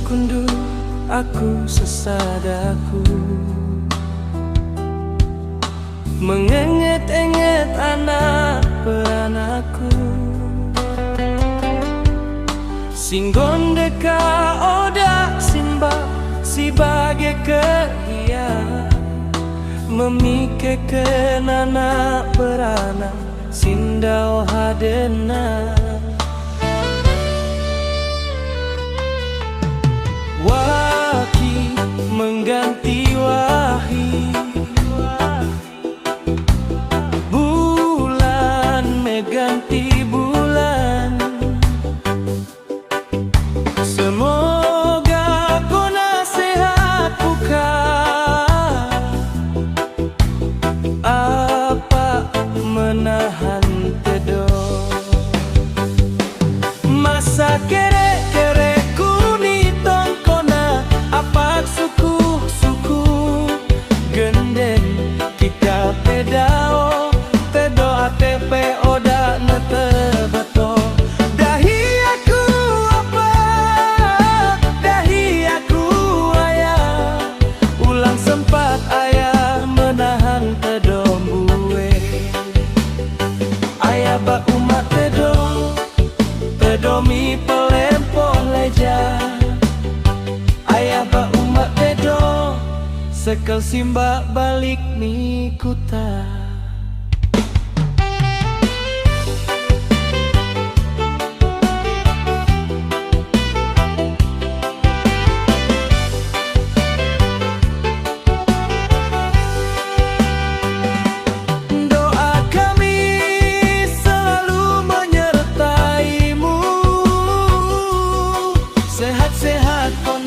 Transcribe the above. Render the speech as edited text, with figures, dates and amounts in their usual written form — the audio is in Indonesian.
kundu aku sesadaku, mengenget-enget anak peranakku, singgon deka oda simba si bagai dia, memikirkan anak beranak sindau hadena. Waki mengganti wahi, bulan mengganti bulan. Semoga kau nasihat bukan apa menahan teduh masa kere-kere kuni tongkona apa suku-suku genden kita pedao tedo ATP oda netebeto. Dahi aku apa dahi aku ayah ulang sempat ayah menahan tedom bue ayah bak umat tedomi pelempoh leja ayah bak umat sekel simba balik ni kuta. Doa kami selalu menyertaimu, sehat-sehat kau